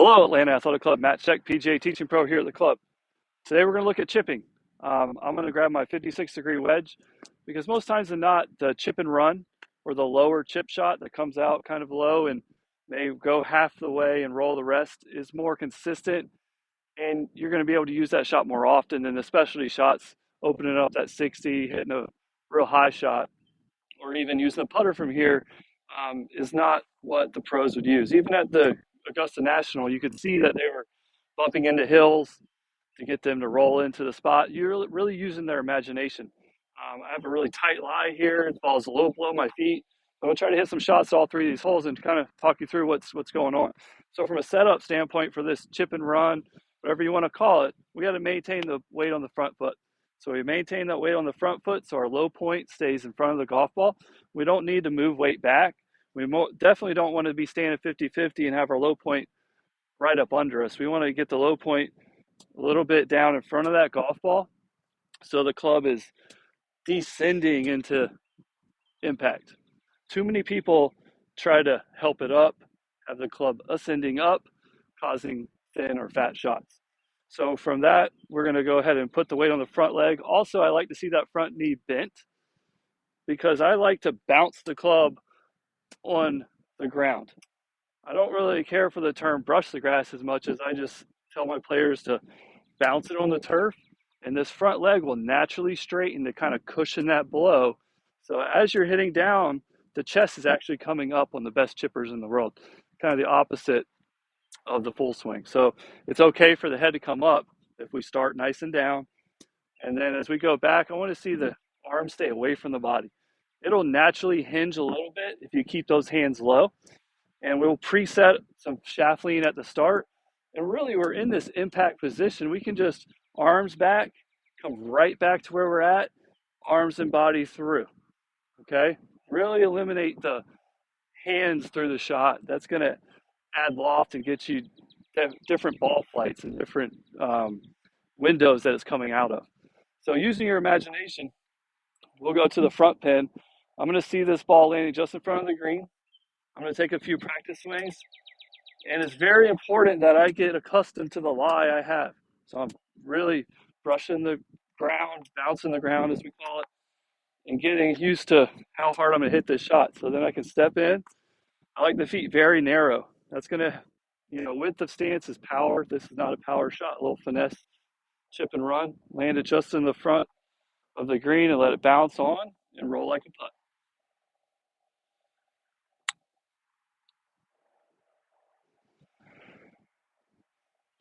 Hello, Atlanta Athletic Club. Matt Check, PGA Teaching Pro here at the club. Today we're going to look at chipping. I'm going to grab my 56-degree wedge because most times than not, the chip and run or the lower chip shot that comes out kind of low and may go half the way and roll the rest is more consistent, and you're going to be able to use that shot more often than the specialty shots, opening up that 60, hitting a real high shot, or even using a putter from here is not what the pros would use. Even at the Augusta National, you could see that they were bumping into hills to get them to roll into the spot. You're really using their imagination. I have a really tight lie here. The ball's a little below my feet. I'm going to try to hit some shots to all three of these holes and kind of talk you through what's going on. So from a setup standpoint for this chip and run, whatever you want to call it, we got to maintain the weight on the front foot. So we maintain that weight on the front foot so our low point stays in front of the golf ball. We don't need to move weight back. We definitely don't want to be standing 50-50 and have our low point right up under us. We want to get the low point a little bit down in front of that golf ball so the club is descending into impact. Too many people try to help it up, have the club ascending up, causing thin or fat shots. So from that, we're going to go ahead and put the weight on the front leg. Also, I like to see that front knee bent because I like to bounce the club on the ground. I don't really care for the term brush the grass as much as I just tell my players to bounce it on the turf, and this front leg will naturally straighten to kind of cushion that blow. So as you're hitting down, the chest is actually coming up on the best chippers in the world, kind of the opposite of the full swing. So it's okay for the head to come up if we start nice and down. And then as we go back, I want to see the arms stay away from the body. It'll naturally hinge a little bit if you keep those hands low. And we'll preset some shaft lean at the start. And really, we're in this impact position. We can just arms back, come right back to where we're at, arms and body through. Okay? Really eliminate the hands through the shot. That's going to add loft and get you different ball flights and different windows that it's coming out of. So using your imagination, we'll go to the front pin. I'm going to see this ball landing just in front of the green. I'm going to take a few practice swings. And it's very important that I get accustomed to the lie I have. So I'm really brushing the ground, bouncing the ground as we call it, and getting used to how hard I'm going to hit this shot. So then I can step in. I like the feet very narrow. That's going to, width of stance is power. This is not a power shot, a little finesse, chip and run. Land it just in the front of the green and let it bounce on and roll like a putt.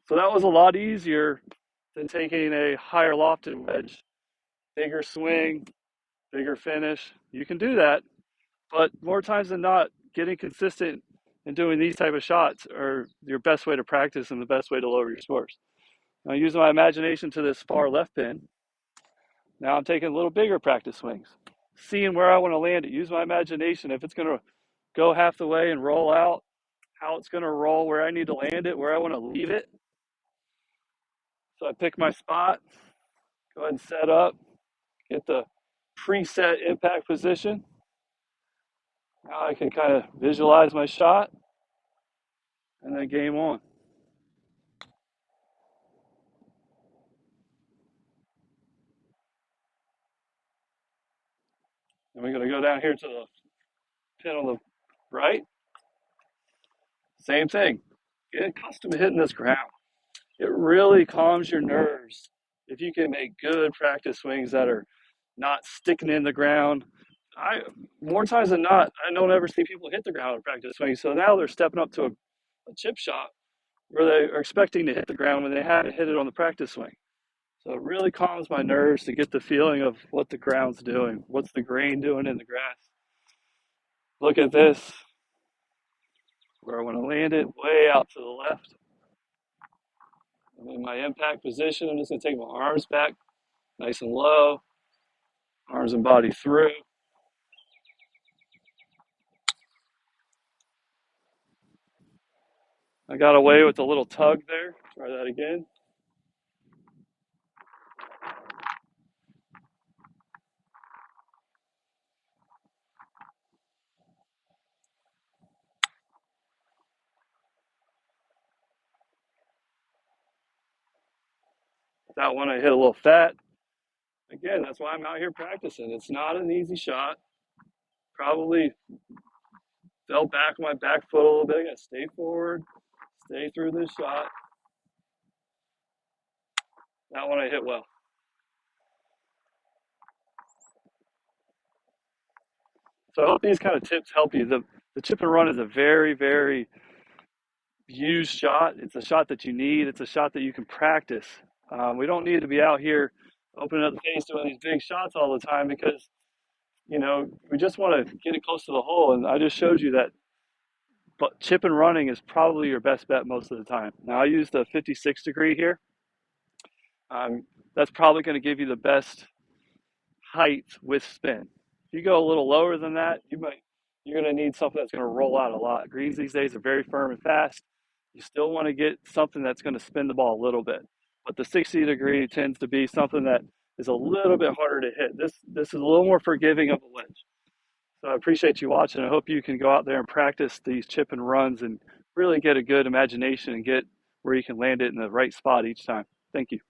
So that was a lot easier than taking a higher lofted wedge. Bigger swing, bigger finish. You can do that, but more times than not, getting consistent and doing these type of shots are your best way to practice and the best way to lower your scores. Now, using my imagination to this far left pin, now I'm taking a little bigger practice swings, seeing where I want to land it. Use my imagination. If it's going to go half the way and roll out, how it's going to roll, where I need to land it, where I want to leave it. So I pick my spot, go ahead and set up, get the preset impact position. Now I can kind of visualize my shot and then game on. And we're going to go down here to the pin on the right. Same thing. Get accustomed to hitting this ground. It really calms your nerves if you can make good practice swings that are not sticking in the ground. More times than not, I don't ever see people hit the ground in practice swings. So now they're stepping up to a chip shot where they are expecting to hit the ground when they haven't hit it on the practice swing. So it really calms my nerves to get the feeling of what the ground's doing, what's the grain doing in the grass. Look at this, where I want to land it, way out to the left. I'm in my impact position. I'm just going to take my arms back, nice and low, arms and body through. I got away with a little tug there. Try that again. That one I hit a little fat. Again, that's why I'm out here practicing. It's not an easy shot. Probably fell back on my back foot a little bit. I got to stay forward, stay through this shot. That one I hit well. So I hope these kind of tips help you. The chip and run is a very, very used shot. It's a shot that you need. It's a shot that you can practice. We don't need to be out here opening up the face doing these big shots all the time because, we just want to get it close to the hole. And I just showed you that but chip and running is probably your best bet most of the time. Now I use the 56 degree here. That's probably going to give you the best height with spin. If you go a little lower than that, you're going to need something that's going to roll out a lot. Greens these days are very firm and fast. You still want to get something that's going to spin the ball a little bit. But the 60 degree tends to be something that is a little bit harder to hit. This is a little more forgiving of a wedge. So I appreciate you watching. I hope you can go out there and practice these chip and runs and really get a good imagination and get where you can land it in the right spot each time. Thank you.